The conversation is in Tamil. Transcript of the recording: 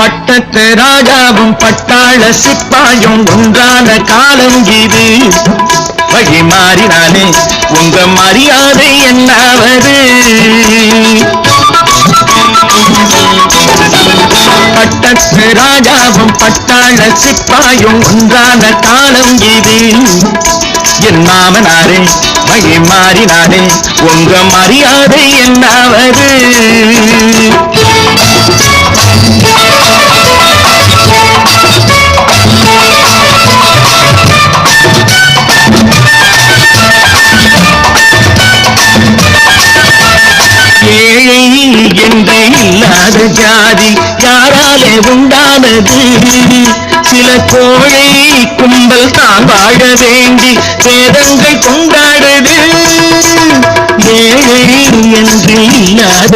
பட்டத்து ராஜாவும் பட்டாள சிப்பாயும் ஒன்றான காலம் இது. வழி மாறினானே உங்க மரியாதை என்னாவது? பட்டத்து ராஜாவும் பட்டாள சிப்பாயும் ஒன்றான காலம் இது. என் மாமனாரே வழி மாறினானே உங்க மரியாதை என்னாவது? ஏழை என்று இல்லாத ஜாதி யாராலே உண்டானது? சில கோழை கும்பல் தான் வாழ வேண்டி வேதங்கள் கொண்டாடுது. ஏழை என்று இல்லாத